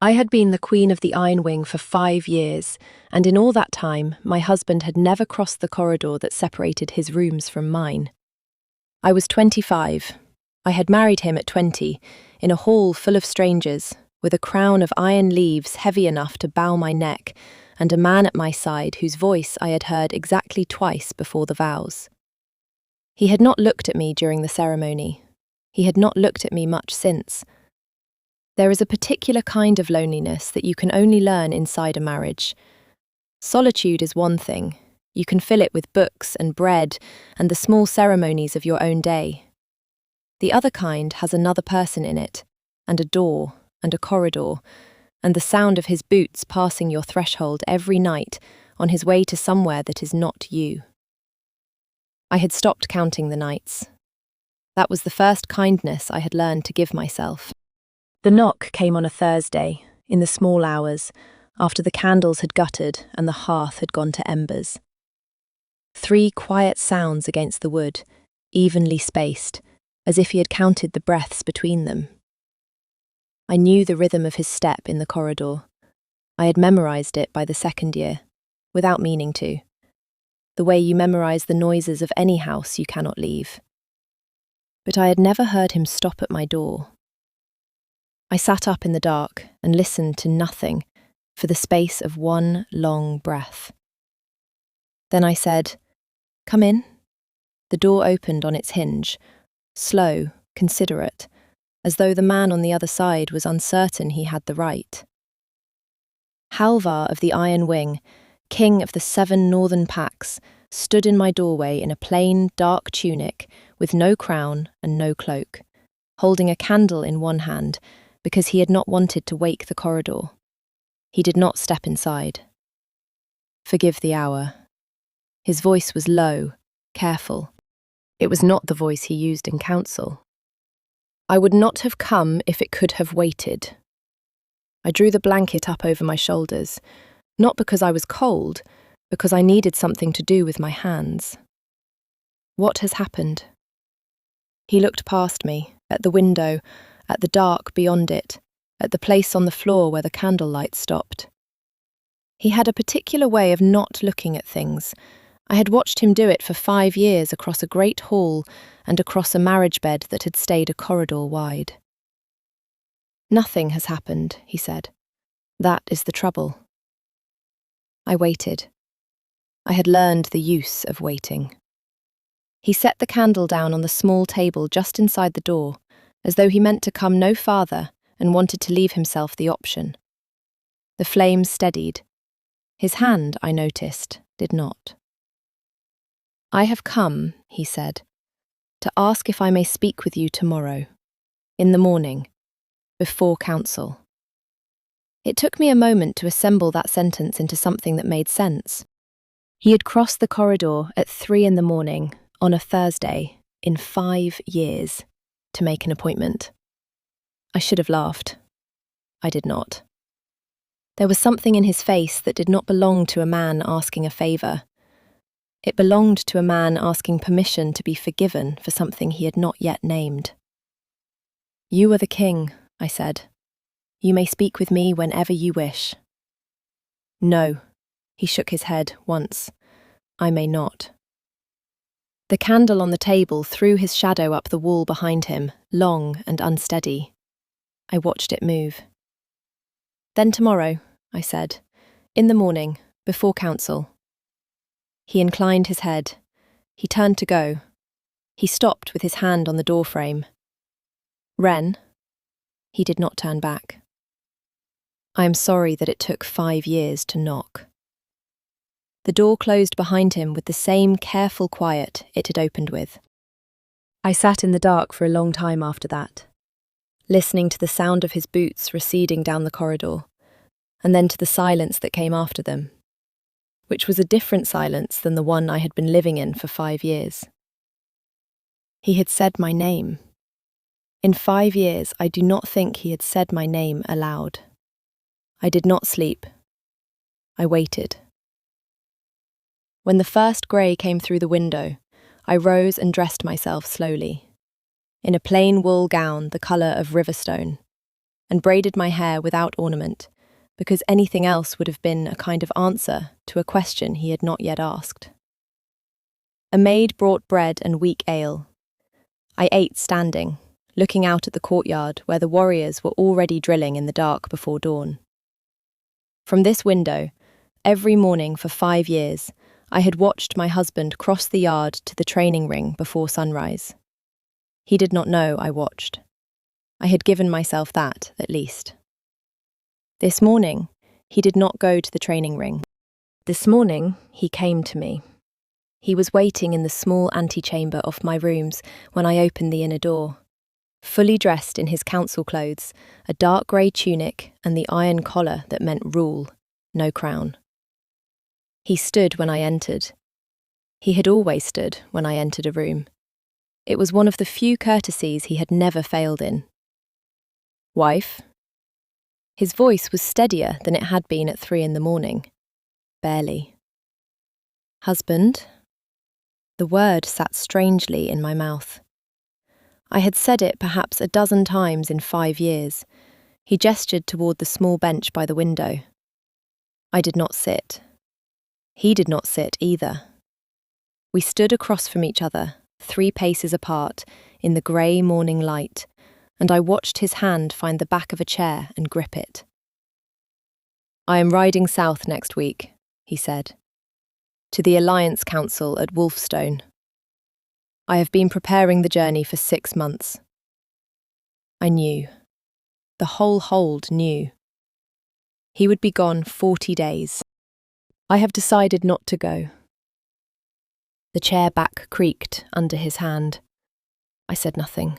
I had been the Queen of the Iron Wing for 5 years, and in all that time, my husband had never crossed the corridor that separated his rooms from mine. I was 25. I had married him at 20, in a hall full of strangers, with a crown of iron leaves heavy enough to bow my neck, and a man at my side whose voice I had heard exactly twice before the vows. He had not looked at me during the ceremony. He had not looked at me much since. There is a particular kind of loneliness that you can only learn inside a marriage. Solitude is one thing. You can fill it with books and bread and the small ceremonies of your own day. The other kind has another person in it, and a door, and a corridor, and the sound of his boots passing your threshold every night on his way to somewhere that is not you. I had stopped counting the nights. That was the first kindness I had learned to give myself. The knock came on a Thursday, in the small hours, after the candles had guttered and the hearth had gone to embers. 3 quiet sounds against the wood, evenly spaced, as if he had counted the breaths between them. I knew the rhythm of his step in the corridor. I had memorized it by the second year, without meaning to. The way you memorize the noises of any house you cannot leave. But I had never heard him stop at my door. I sat up in the dark and listened to nothing for the space of one long breath. Then I said, "Come in." The door opened on its hinge, slow, considerate, as though the man on the other side was uncertain he had the right. Halvar of the Iron Wing, king of the 7 northern packs, stood in my doorway in a plain, dark tunic with no crown and no cloak, holding a candle in one hand because he had not wanted to wake the corridor. He did not step inside. "Forgive the hour." His voice was low, careful. It was not the voice he used in counsel. I would not have come if it could have waited. I drew the blanket up over my shoulders, not because I was cold, because I needed something to do with my hands. "What has happened?" He looked past me, at the window, at the dark beyond it, at the place on the floor where the candlelight stopped. He had a particular way of not looking at things. I had watched him do it for 5 years across a great hall and across a marriage bed that had stayed a corridor wide. "Nothing has happened," he said. "That is the trouble." I waited. I had learned the use of waiting. He set the candle down on the small table just inside the door, as though he meant to come no farther and wanted to leave himself the option. The flame steadied. His hand, I noticed, did not. "I have come," he said, "to ask if I may speak with you tomorrow, in the morning, before counsel." It took me a moment to assemble that sentence into something that made sense. He had crossed the corridor at 3 a.m, on a Thursday, in 5 years, to make an appointment. I should have laughed. I did not. There was something in his face that did not belong to a man asking a favour. It belonged to a man asking permission to be forgiven for something he had not yet named. "You are the king," I said. "You may speak with me whenever you wish." "No," he shook his head once. "I may not." The candle on the table threw his shadow up the wall behind him, long and unsteady. I watched it move. "Then tomorrow," I said, "in the morning, before counsel." He inclined his head. He turned to go. He stopped with his hand on the doorframe. "Wren?" He did not turn back. I am sorry that it took 5 years to knock. The door closed behind him with the same careful quiet it had opened with. I sat in the dark for a long time after that, listening to the sound of his boots receding down the corridor, and then to the silence that came after them, which was a different silence than the one I had been living in for 5 years. He had said my name. In 5 years, I do not think he had said my name aloud. I did not sleep. I waited. When the first grey came through the window, I rose and dressed myself slowly, in a plain wool gown the colour of riverstone, and braided my hair without ornament, because anything else would have been a kind of answer to a question he had not yet asked. A maid brought bread and weak ale. I ate standing, looking out at the courtyard where the warriors were already drilling in the dark before dawn. From this window, every morning for 5 years, I had watched my husband cross the yard to the training ring before sunrise. He did not know I watched. I had given myself that, at least. This morning, he did not go to the training ring. This morning, he came to me. He was waiting in the small antechamber of my rooms when I opened the inner door. Fully dressed in his counsel clothes, a dark grey tunic and the iron collar that meant rule, no crown. He stood when I entered. He had always stood when I entered a room. It was one of the few courtesies he had never failed in. "Wife?" His voice was steadier than it had been at 3 a.m. Barely. "Husband?" The word sat strangely in my mouth. I had said it perhaps a dozen times in 5 years. He gestured toward the small bench by the window. I did not sit. He did not sit either. We stood across from each other, 3 paces apart, in the grey morning light, and I watched his hand find the back of a chair and grip it. "I am riding south next week," he said, "to the Alliance Council at Wolfstone. I have been preparing the journey for 6 months. I knew. The whole hold knew. He would be gone 40 days. I have decided not to go." The chair back creaked under his hand. I said nothing.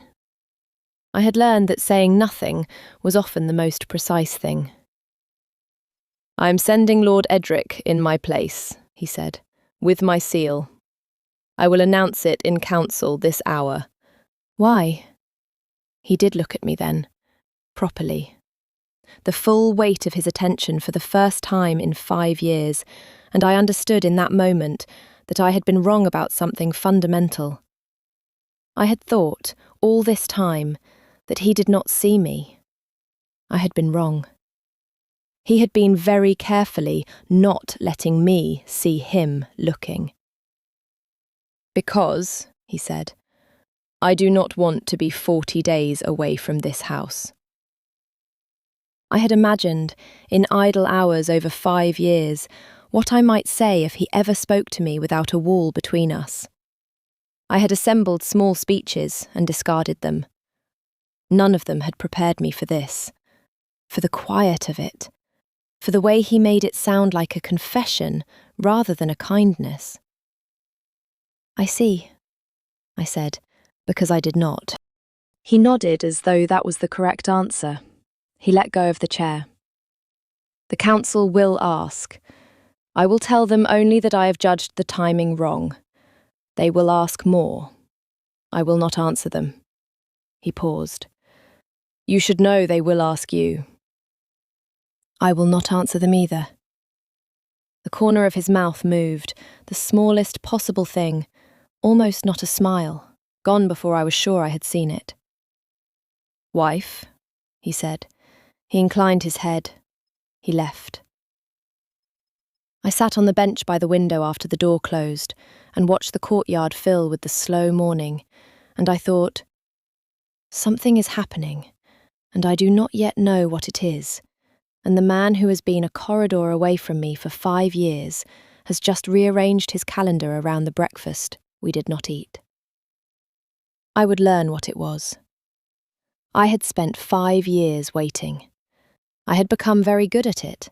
I had learned that saying nothing was often the most precise thing. "I am sending Lord Edric in my place," he said, "with my seal. I will announce it in council this hour." "Why?" He did look at me then, properly. The full weight of his attention for the first time in 5 years, and I understood in that moment that I had been wrong about something fundamental. I had thought, all this time, that he did not see me. I had been wrong. He had been very carefully not letting me see him looking. "Because," he said, "I do not want to be 40 days away from this house." I had imagined, in idle hours over 5 years, what I might say if he ever spoke to me without a wall between us. I had assembled small speeches and discarded them. None of them had prepared me for this, for the quiet of it, for the way he made it sound like a confession rather than a kindness. "I see," I said, because I did not. He nodded as though that was the correct answer. He let go of the chair. "The council will ask. I will tell them only that I have judged the timing wrong. They will ask more. I will not answer them." He paused. "You should know they will ask you." "I will not answer them either." The corner of his mouth moved, the smallest possible thing, almost not a smile, gone before I was sure I had seen it. "Wife," he said. He inclined his head. He left. I sat on the bench by the window after the door closed and watched the courtyard fill with the slow morning, and I thought, something is happening, and I do not yet know what it is, and the man who has been a corridor away from me for 5 years has just rearranged his calendar around the breakfast we did not eat. I would learn what it was. I had spent 5 years waiting. I had become very good at it.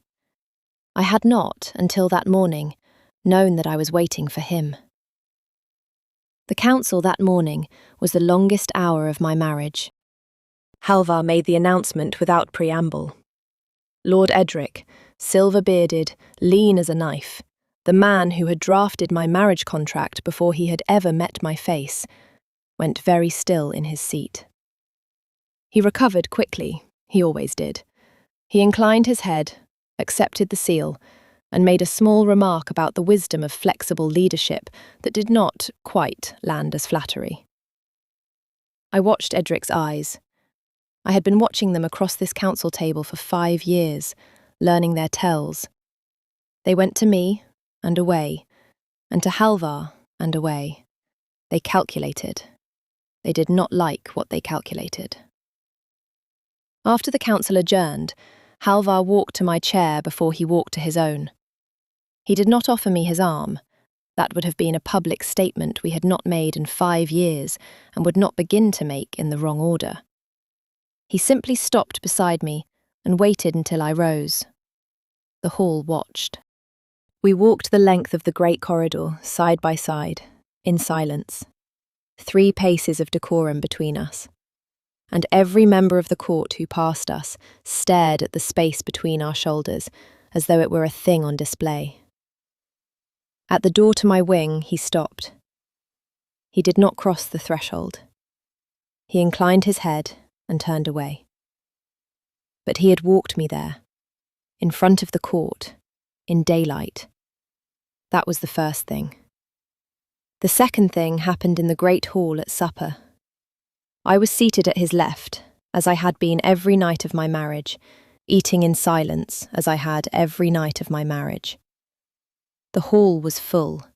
I had not, until that morning, known that I was waiting for him. The council that morning was the longest hour of my marriage. Halvar made the announcement without preamble. Lord Edric, silver-bearded, lean as a knife, the man who had drafted my marriage contract before he had ever met my face, went very still in his seat. He recovered quickly, he always did. He inclined his head, accepted the seal, and made a small remark about the wisdom of flexible leadership that did not quite land as flattery. I watched Edric's eyes. I had been watching them across this council table for 5 years, learning their tells. They went to me, and away, and to Halvar, and away. They calculated. They did not like what they calculated. After the council adjourned, Halvar walked to my chair before he walked to his own. He did not offer me his arm. That would have been a public statement we had not made in 5 years and would not begin to make in the wrong order. He simply stopped beside me and waited until I rose. The hall watched. We walked the length of the great corridor, side by side, in silence. 3 paces of decorum between us. And every member of the court who passed us stared at the space between our shoulders as though it were a thing on display. At the door to my wing, he stopped. He did not cross the threshold. He inclined his head and turned away. But he had walked me there, in front of the court, in daylight. That was the first thing. The second thing happened in the great hall at supper. I was seated at his left, as I had been every night of my marriage, eating in silence, as I had every night of my marriage. The hall was full.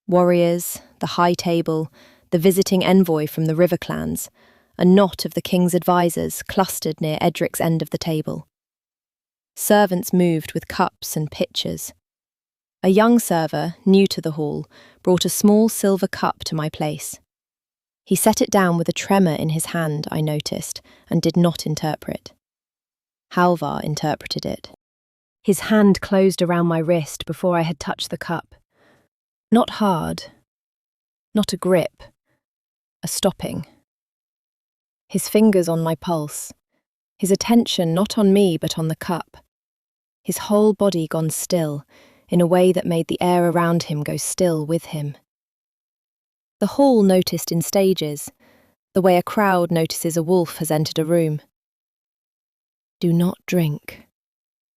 Warriors, the high table, the visiting envoy from the river clans, a knot of the king's advisers clustered near Edric's end of the table. Servants moved with cups and pitchers. A young server, new to the hall, brought a small silver cup to my place. He set it down with a tremor in his hand, I noticed, and did not interpret. Halvar interpreted it. His hand closed around my wrist before I had touched the cup. Not hard, not a grip, a stopping. His fingers on my pulse, his attention not on me but on the cup. His whole body gone still, in a way that made the air around him go still with him. The hall noticed in stages, the way a crowd notices a wolf has entered a room. "Do not drink,"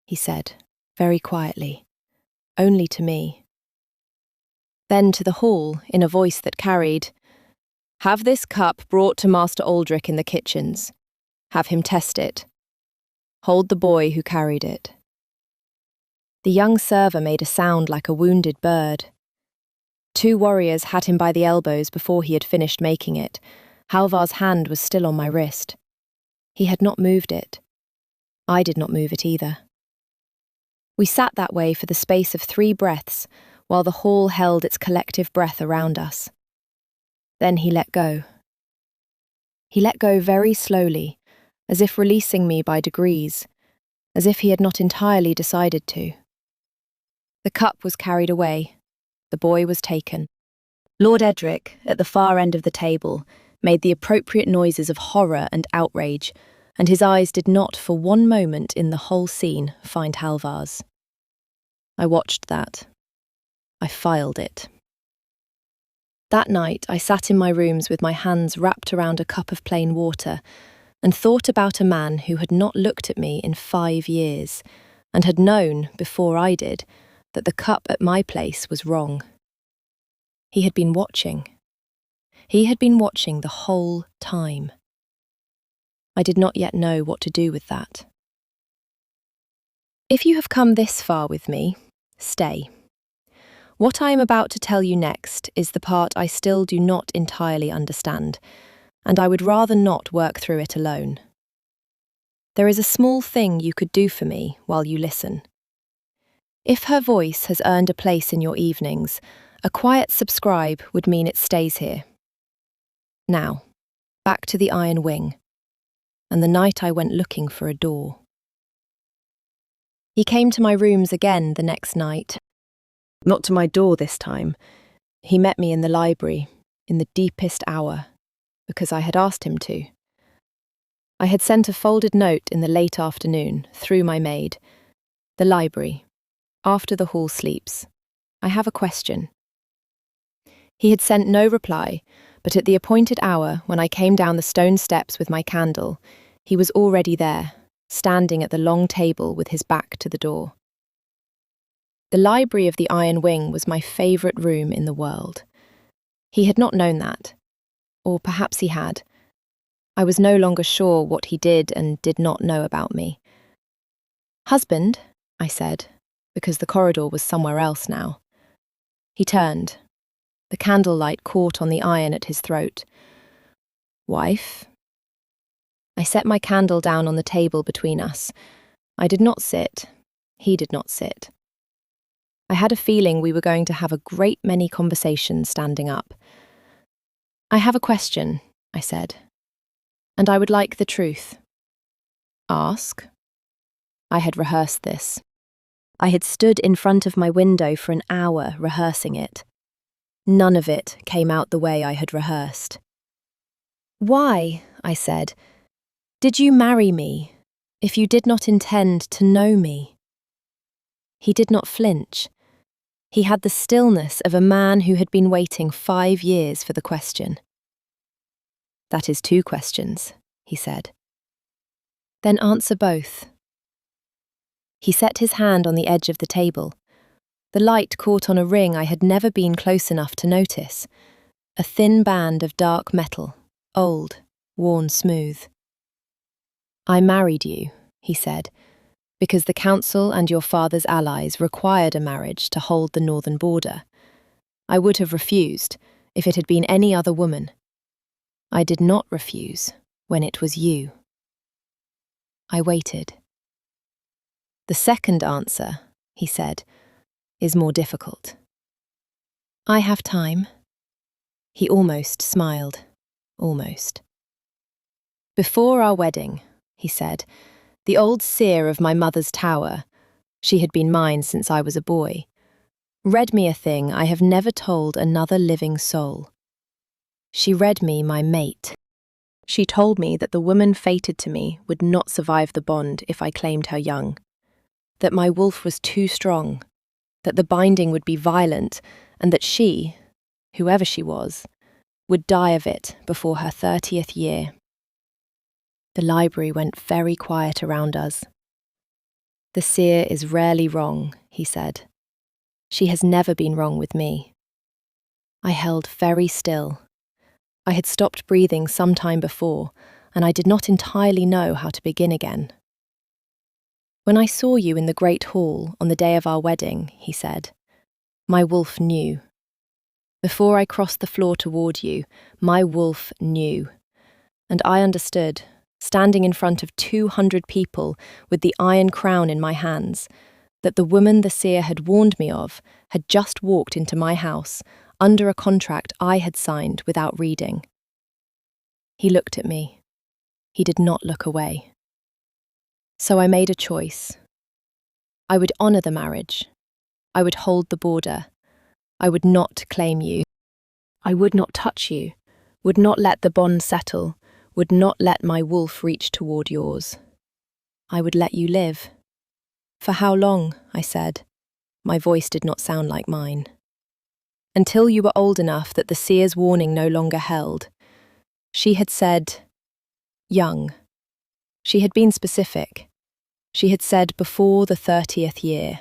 he said, very quietly, only to me. Then to the hall, in a voice that carried, "Have this cup brought to Master Aldrich in the kitchens. Have him test it. Hold the boy who carried it." The young server made a sound like a wounded bird. 2 warriors had him by the elbows before he had finished making it. Halvar's hand was still on my wrist. He had not moved it. I did not move it either. We sat that way for the space of 3 breaths, while the hall held its collective breath around us. Then he let go. He let go very slowly, as if releasing me by degrees, as if he had not entirely decided to. The cup was carried away. The boy was taken. Lord Edric, at the far end of the table, made the appropriate noises of horror and outrage, and his eyes did not for one moment in the whole scene find Halvar's. I watched that. I filed it. That night I sat in my rooms with my hands wrapped around a cup of plain water and thought about a man who had not looked at me in 5 years and had known, before I did, that the cup at my place was wrong. He had been watching. He had been watching the whole time. I did not yet know what to do with that. If you have come this far with me, stay. What I am about to tell you next is the part I still do not entirely understand, and I would rather not work through it alone. There is a small thing you could do for me while you listen. If her voice has earned a place in your evenings, a quiet subscribe would mean it stays here. Now, back to the Iron Wing, and the night I went looking for a door. He came to my rooms again the next night. Not to my door this time. He met me in the library, in the deepest hour, because I had asked him to. I had sent a folded note in the late afternoon, through my maid. The library. After the hall sleeps. I have a question. He had sent no reply, but at the appointed hour, when I came down the stone steps with my candle, he was already there, standing at the long table with his back to the door. The library of the Iron Wing was my favourite room in the world. He had not known that. Or perhaps he had. I was no longer sure what he did and did not know about me. "Husband," I said, because the corridor was somewhere else now. He turned. The candlelight caught on the iron at his throat. "Wife?" I set my candle down on the table between us. I did not sit. He did not sit. I had a feeling we were going to have a great many conversations standing up. "I have a question," I said, "and I would like the truth." "Ask." I had rehearsed this. I had stood in front of my window for an hour rehearsing it. None of it came out the way I had rehearsed. "Why," I said, "did you marry me if you did not intend to know me?" He did not flinch. He had the stillness of a man who had been waiting 5 years for the question. "That is 2 questions," he said. "Then answer both." He set his hand on the edge of the table. The light caught on a ring I had never been close enough to notice, a thin band of dark metal, old, worn smooth. "I married you," he said, "because the council and your father's allies required a marriage to hold the northern border. I would have refused if it had been any other woman. I did not refuse when it was you." I waited. "The second answer," he said, "is more difficult." "I have time." He almost smiled. Almost. "Before our wedding," he said, "the old seer of my mother's tower, she had been mine since I was a boy, read me a thing I have never told another living soul. She read me my mate. She told me that the woman fated to me would not survive the bond if I claimed her young, that my wolf was too strong, that the binding would be violent, and that she, whoever she was, would die of it before her 30th year. The library went very quiet around us. "The seer is rarely wrong," he said. "She has never been wrong with me." I held very still. I had stopped breathing some time before, and I did not entirely know how to begin again. "When I saw you in the great hall on the day of our wedding," he said, "my wolf knew. Before I crossed the floor toward you, my wolf knew. And I understood, standing in front of 200 people with the iron crown in my hands, that the woman the seer had warned me of had just walked into my house under a contract I had signed without reading." He looked at me. He did not look away. So I made a choice. I would honour the marriage. I would hold the border. I would not claim you. I would not touch you, would not let the bond settle, would not let my wolf reach toward yours. I would let you live. "For how long?" I said. My voice did not sound like mine. "Until you were old enough that the seer's warning no longer held." She had said, "young." She had been specific. She had said before the 30th year.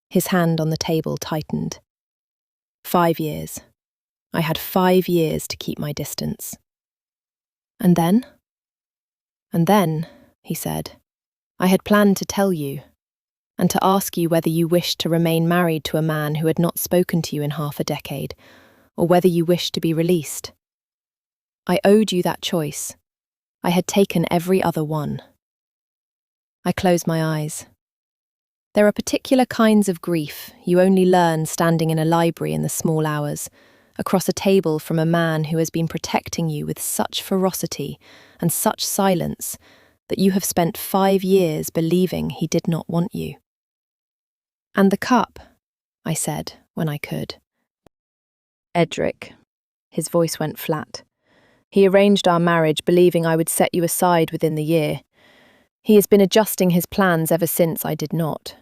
His hand on the table tightened. 5 years. I had 5 years to keep my distance. "And then?" "And then," he said, "I had planned to tell you, and to ask you whether you wished to remain married to a man who had not spoken to you in half a decade, or whether you wished to be released. I owed you that choice. I had taken every other one." I closed my eyes. There are particular kinds of grief you only learn standing in a library in the small hours, across a table from a man who has been protecting you with such ferocity and such silence that you have spent 5 years believing he did not want you. "And the cup," I said when I could. "Edric." His voice went flat. "He arranged our marriage believing I would set you aside within the year. He has been adjusting his plans ever since I did not.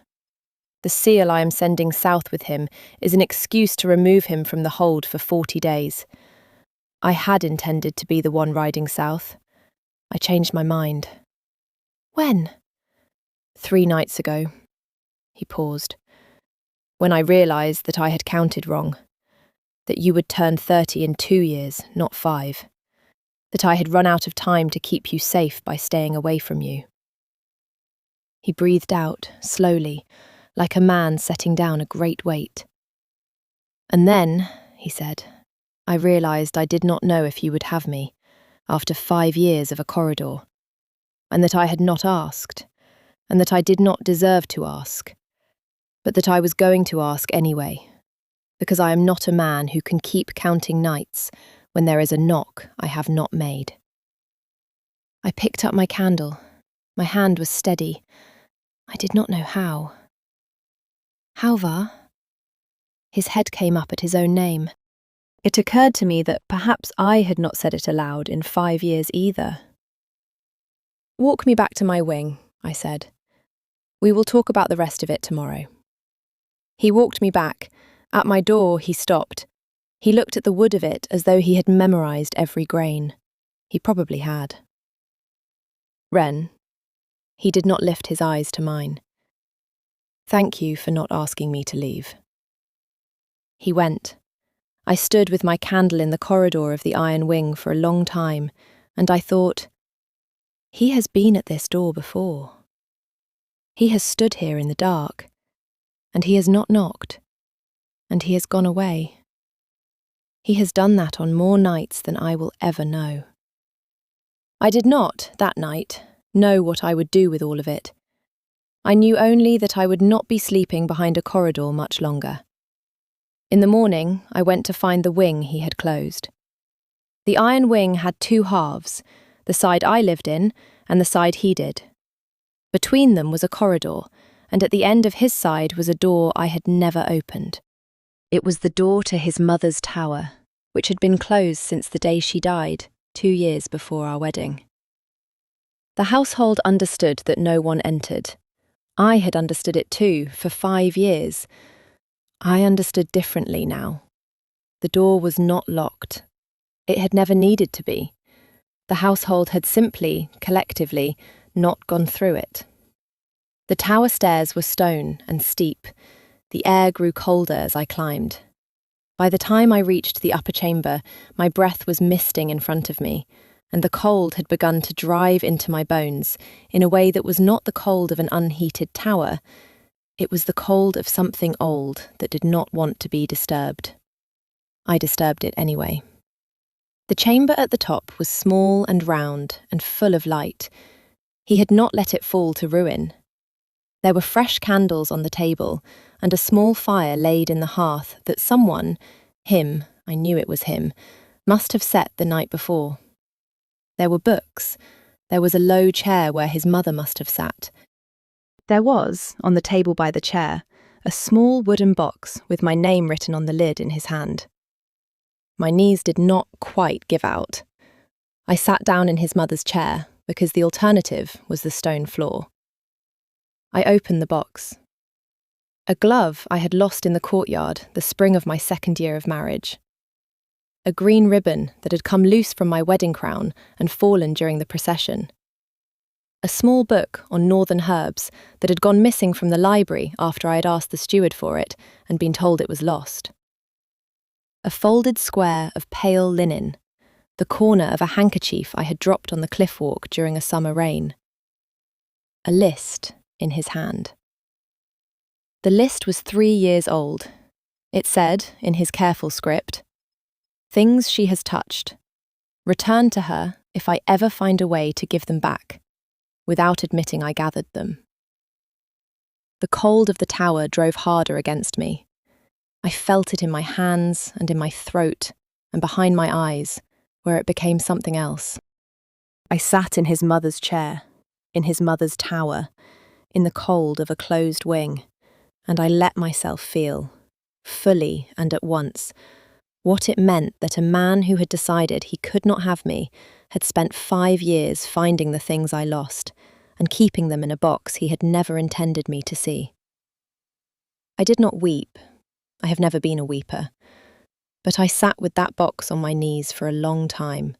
The seal I am sending south with him is an excuse to remove him from the hold for 40 days. I had intended to be the one riding south. I changed my mind." "When?" "3 nights ago." He paused. "When I realised that I had counted wrong. That you would turn 30 in 2 years, not 5. that I had run out of time to keep you safe by staying away from you. He breathed out, slowly, like a man setting down a great weight. And then, he said, I realised I did not know if you would have me, after 5 years of a corridor, and that I had not asked, and that I did not deserve to ask, but that I was going to ask anyway, because I am not a man who can keep counting nights when there is a knock I have not made. I picked up my candle. My hand was steady. I did not know how. Halvar? His head came up at his own name. It occurred to me that perhaps I had not said it aloud in 5 years either. Walk me back to my wing, I said. We will talk about the rest of it tomorrow. He walked me back. At my door, he stopped. He looked at the wood of it as though he had memorised every grain. He probably had. Wren. He did not lift his eyes to mine. Thank you for not asking me to leave. He went. I stood with my candle in the corridor of the iron wing for a long time, and I thought, he has been at this door before. He has stood here in the dark, and he has not knocked, and he has gone away. He has done that on more nights than I will ever know. I did not, that night, know what I would do with all of it. I knew only that I would not be sleeping behind a corridor much longer. In the morning, I went to find the wing he had closed. The iron wing had 2 halves, the side I lived in and the side he did. Between them was a corridor, and at the end of his side was a door I had never opened. It was the door to his mother's tower, which had been closed since the day she died, 2 years before our wedding. The household understood that no one entered. I had understood it too, for 5 years. I understood differently now. The door was not locked. It had never needed to be. The household had simply, collectively, not gone through it. The tower stairs were stone and steep. The air grew colder as I climbed. By the time I reached the upper chamber, my breath was misting in front of me, and the cold had begun to drive into my bones in a way that was not the cold of an unheated tower. It was the cold of something old that did not want to be disturbed. I disturbed it anyway. The chamber at the top was small and round and full of light. He had not let it fall to ruin. There were fresh candles on the table and a small fire laid in the hearth that someone, him, I knew it was him, must have set the night before. There were books. There was a low chair where his mother must have sat. There was, on the table by the chair, a small wooden box with my name written on the lid in his hand. My knees did not quite give out. I sat down in his mother's chair because the alternative was the stone floor. I opened the box. A glove I had lost in the courtyard the spring of my 2nd year of marriage. A green ribbon that had come loose from my wedding crown and fallen during the procession. A small book on northern herbs that had gone missing from the library after I had asked the steward for it and been told it was lost. A folded square of pale linen, the corner of a handkerchief I had dropped on the cliff walk during a summer rain. A list in his hand. The list was 3 years old. It said, in his careful script, "Things she has touched. Return to her if I ever find a way to give them back, without admitting I gathered them." The cold of the tower drove harder against me. I felt it in my hands and in my throat and behind my eyes, where it became something else. I sat in his mother's chair, in his mother's tower, in the cold of a closed wing, and I let myself feel, fully and at once, what it meant that a man who had decided he could not have me had spent 5 years finding the things I lost and keeping them in a box he had never intended me to see. I did not weep. I have never been a weeper. But I sat with that box on my knees for a long time,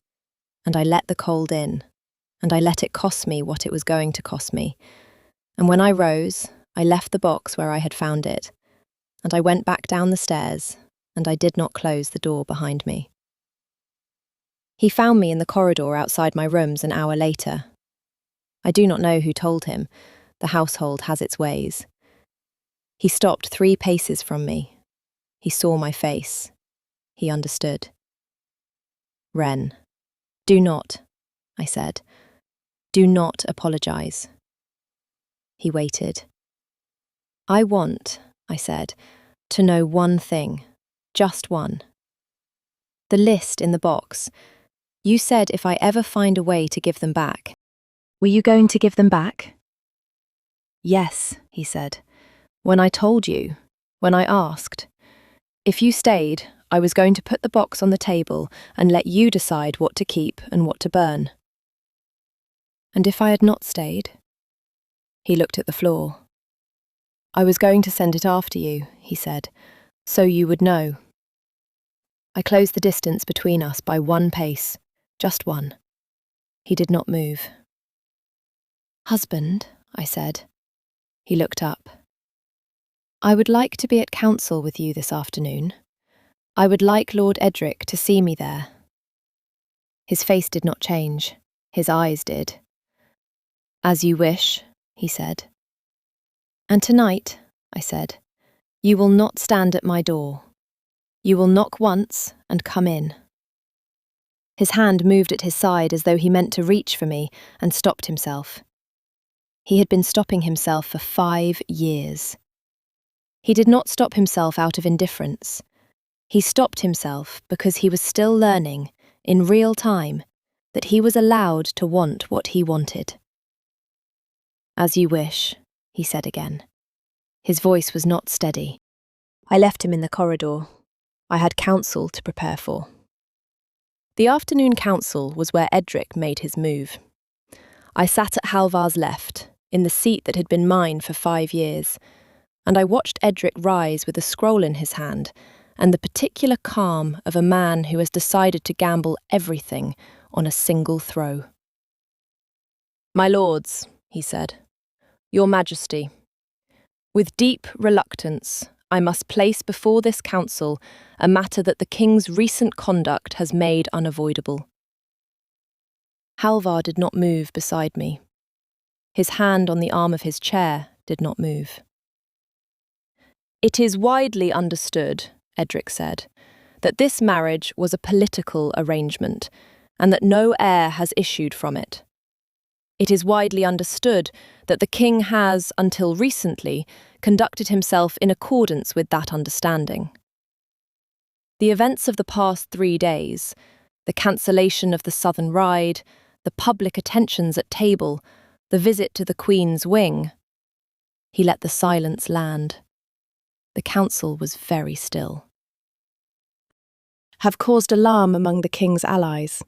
and I let the cold in, and I let it cost me what it was going to cost me. And when I rose, I left the box where I had found it, and I went back down the stairs, and I did not close the door behind me. He found me in the corridor outside my rooms an hour later. I do not know who told him. The household has its ways. He stopped 3 paces from me. He saw my face. He understood. "Wren, do not," I said. "Do not apologize." He waited. "I want," I said, "to know one thing. Just one. The list in the box. You said if I ever find a way to give them back." "Were you going to give them back?" "Yes," he said. "When I told you, when I asked. If you stayed, I was going to put the box on the table and let you decide what to keep and what to burn." "And if I had not stayed?" He looked at the floor. "I was going to send it after you," he said, "so you would know." I closed the distance between us by 1 pace, just 1. He did not move. "Husband," I said. He looked up. "I would like to be at council with you this afternoon. I would like Lord Edric to see me there." His face did not change. His eyes did. "As you wish," he said. "And tonight," I said, "you will not stand at my door. You will knock once and come in." His hand moved at his side as though he meant to reach for me and stopped himself. He had been stopping himself for 5 years. He did not stop himself out of indifference. He stopped himself because he was still learning, in real time, that he was allowed to want what he wanted. "As you wish," he said again. His voice was not steady. I left him in the corridor. I had counsel to prepare for. The afternoon council was where Edric made his move. I sat at Halvar's left, in the seat that had been mine for 5 years, and I watched Edric rise with a scroll in his hand and the particular calm of a man who has decided to gamble everything on a single throw. "My lords," he said, "Your Majesty, with deep reluctance, I must place before this council a matter that the king's recent conduct has made unavoidable." Halvar did not move beside me. His hand on the arm of his chair did not move. "It is widely understood," Edric said, "that this marriage was a political arrangement, and that no heir has issued from it. It is widely understood that the king has, until recently, conducted himself in accordance with that understanding. The events of the past 3 days, the cancellation of the southern ride, the public attentions at table, the visit to the Queen's wing." He let the silence land. The council was very still. "Have caused alarm among the king's allies.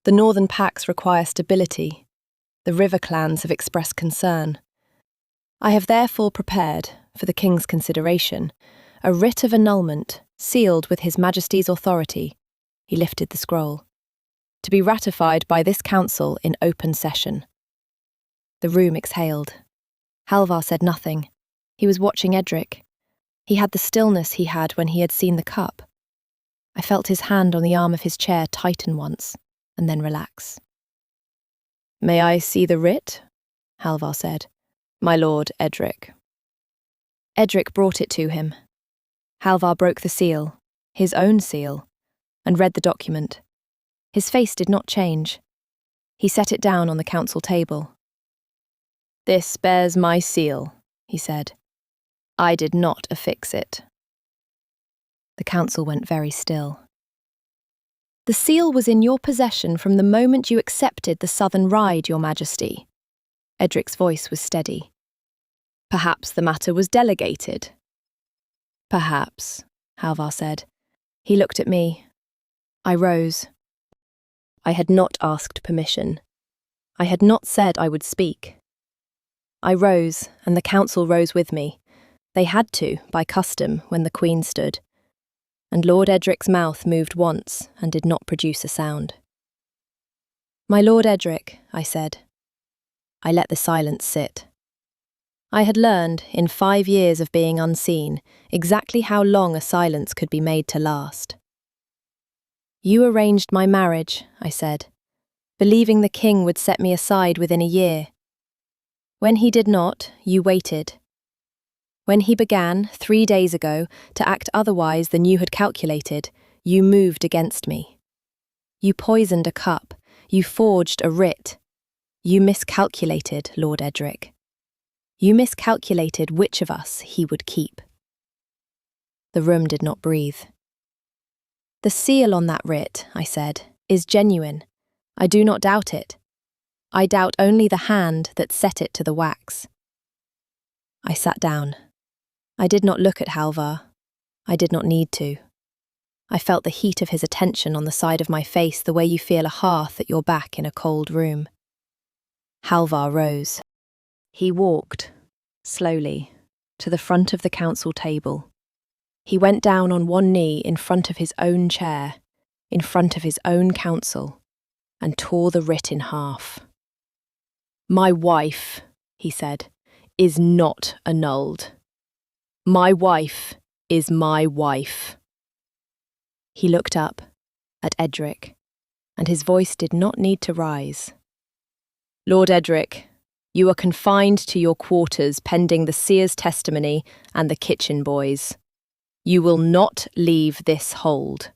The northern pacts require stability. The river clans have expressed concern. I have therefore prepared, for the king's consideration, a writ of annulment, sealed with His Majesty's authority," he lifted the scroll, "to be ratified by this council in open session." The room exhaled. Halvar said nothing. He was watching Edric. He had the stillness he had when he had seen the cup. I felt his hand on the arm of his chair tighten once, and then relax. "May I see the writ?" Halvar said. "My lord Edric." Edric brought it to him. Halvar broke the seal, his own seal, and read the document. His face did not change. He set it down on the council table. "This bears my seal," he said. "I did not affix it." The council went very still. "The seal was in your possession from the moment you accepted the southern ride, Your Majesty." Edric's voice was steady. "Perhaps the matter was delegated." "Perhaps," Halvar said. He looked at me. I rose. I had not asked permission. I had not said I would speak. I rose, and the council rose with me. They had to, by custom, when the Queen stood. And Lord Edric's mouth moved once and did not produce a sound. "My Lord Edric," I said. I let the silence sit. I had learned, in 5 years of being unseen, exactly how long a silence could be made to last. You arranged my marriage, I said, believing the king would set me aside within a year. When he did not, you waited. When he began, 3 days ago, to act otherwise than you had calculated, you moved against me. You poisoned a cup. You forged a writ. You miscalculated, Lord Edric. You miscalculated which of us he would keep. The room did not breathe. The seal on that writ, I said, is genuine. I do not doubt it. I doubt only the hand that set it to the wax. I sat down. I did not look at Halvar. I did not need to. I felt the heat of his attention on the side of my face the way you feel a hearth at your back in a cold room. Halvar rose. He walked, slowly, to the front of the council table. He went down on one knee in front of his own chair, in front of his own council, and tore the writ in half. My wife, he said, is not annulled. My wife is my wife. He looked up at Edric, and his voice did not need to rise. Lord Edric, you are confined to your quarters pending the seer's testimony and the kitchen boys. You will not leave this hold.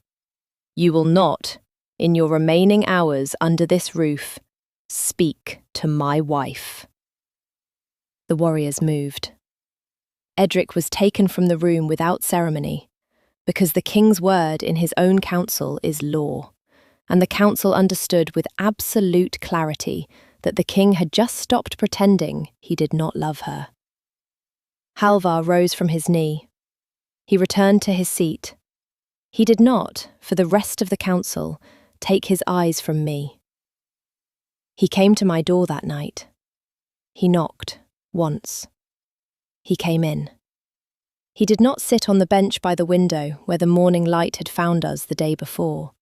You will not, in your remaining hours under this roof, speak to my wife. The warriors moved. Edric was taken from the room without ceremony, because the king's word in his own council is law, and the council understood with absolute clarity that the king had just stopped pretending he did not love her. Halvar rose from his knee. He returned to his seat. He did not, for the rest of the council, take his eyes from me. He came to my door that night. He knocked, once. He came in. He did not sit on the bench by the window where the morning light had found us the day before.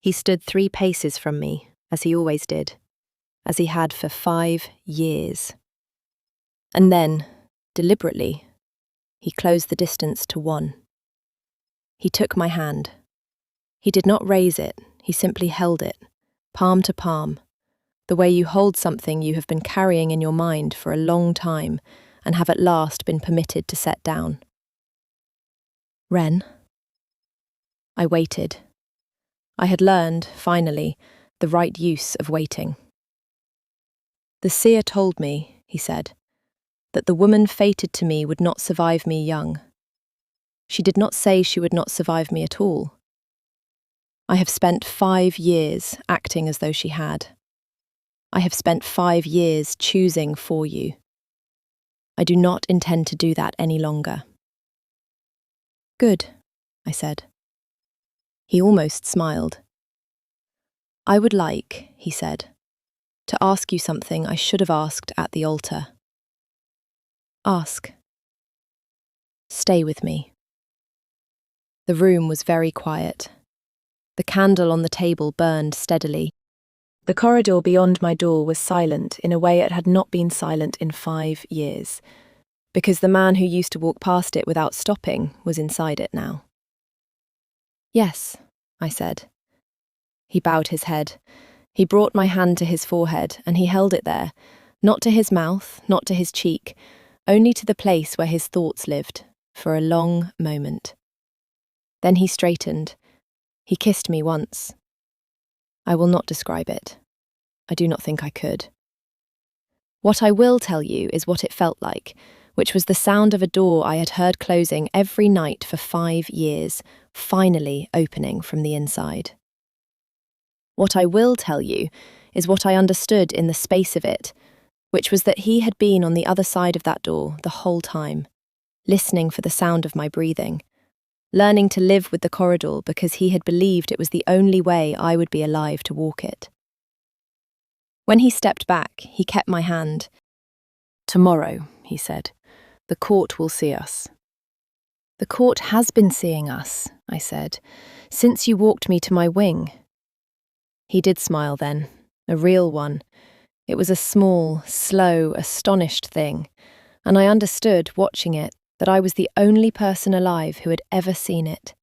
He stood 3 paces from me, as he always did, as he had for 5 years. And then, deliberately, he closed the distance to 1. He took my hand. He did not raise it, he simply held it, palm to palm, the way you hold something you have been carrying in your mind for a long time and have at last been permitted to set down. Ren. I waited. I had learned, finally, the right use of waiting. The seer told me, he said, that the woman fated to me would not survive me young. She did not say she would not survive me at all. I have spent 5 years acting as though she had. I have spent 5 years choosing for you. I do not intend to do that any longer. Good, I said. He almost smiled. I would like, he said, to ask you something I should have asked at the altar. Ask. Stay with me. The room was very quiet. The candle on the table burned steadily. The corridor beyond my door was silent in a way it had not been silent in 5 years, because the man who used to walk past it without stopping was inside it now. Yes, I said. He bowed his head. He brought my hand to his forehead, and he held it there, not to his mouth, not to his cheek, only to the place where his thoughts lived, for a long moment. Then he straightened. He kissed me once. I will not describe it. I do not think I could. What I will tell you is what it felt like, which was the sound of a door I had heard closing every night for 5 years, finally opening from the inside. What I will tell you is what I understood in the space of it, which was that he had been on the other side of that door the whole time, listening for the sound of my breathing, learning to live with the corridor because he had believed it was the only way I would be alive to walk it. When he stepped back, he kept my hand. Tomorrow, he said, the court will see us. The court has been seeing us, I said, since you walked me to my wing. He did smile then, a real one. It was a small, slow, astonished thing, and I understood, watching it, that I was the only person alive who had ever seen it.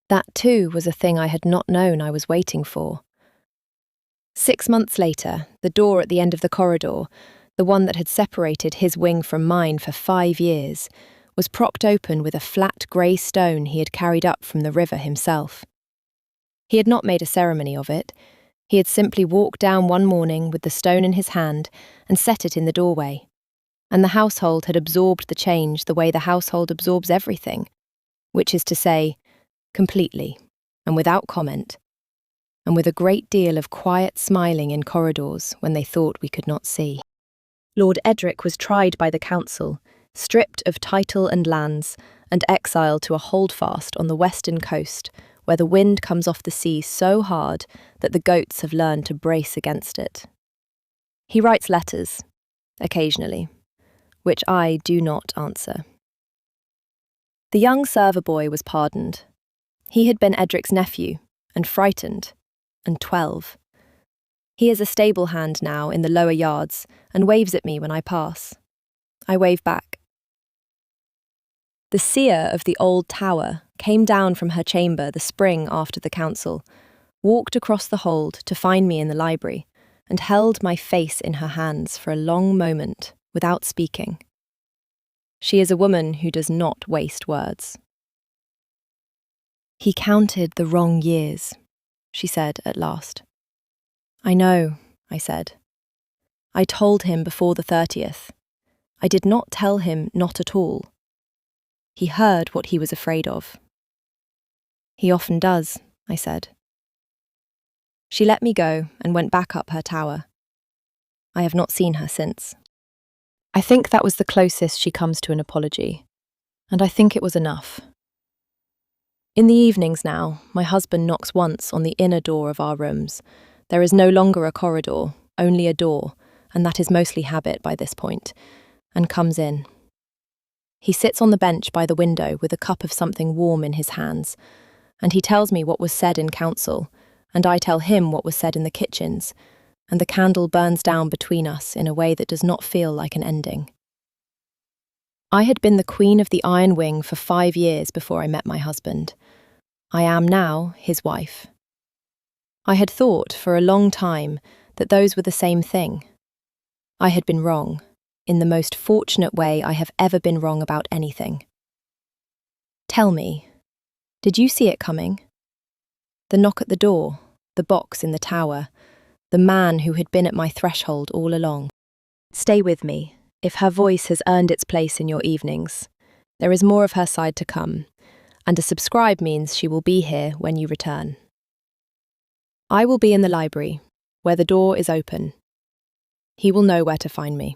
That too was a thing I had not known I was waiting for. 6 months later, the door at the end of the corridor, the one that had separated his wing from mine for 5 years, was propped open with a flat grey stone he had carried up from the river himself. He had not made a ceremony of it. He had simply walked down one morning with the stone in his hand and set it in the doorway. And the household had absorbed the change the way the household absorbs everything, which is to say, completely, and without comment, and with a great deal of quiet smiling in corridors when they thought we could not see. Lord Edric was tried by the council, stripped of title and lands, and exiled to a holdfast on the western coast, where the wind comes off the sea so hard that the goats have learned to brace against it. He writes letters, occasionally, which I do not answer. The young server boy was pardoned. He had been Edric's nephew, and frightened, and 12. He is a stable hand now in the lower yards, and waves at me when I pass. I wave back. The seer of the old tower came down from her chamber the spring after the council, walked across the hold to find me in the library, and held my face in her hands for a long moment without speaking. She is a woman who does not waste words. "He counted the wrong years," she said at last. "I know," I said. "I told him before the 30th. I did not tell him not at all. He heard what he was afraid of." "He often does," I said. She let me go and went back up her tower. I have not seen her since. I think that was the closest she comes to an apology, and I think it was enough. In the evenings now, my husband knocks once on the inner door of our rooms. There is no longer a corridor, only a door, and that is mostly habit by this point, and comes in. He sits on the bench by the window with a cup of something warm in his hands, and he tells me what was said in council, and I tell him what was said in the kitchens, and the candle burns down between us in a way that does not feel like an ending. I had been the queen of the Iron Wing for 5 years before I met my husband. I am now his wife. I had thought for a long time that those were the same thing. I had been wrong, in the most fortunate way I have ever been wrong about anything. Tell me, did you see it coming? The knock at the door, the box in the tower, the man who had been at my threshold all along. Stay with me. If her voice has earned its place in your evenings, there is more of her side to come, and a subscribe means she will be here when you return. I will be in the library, where the door is open. He will know where to find me.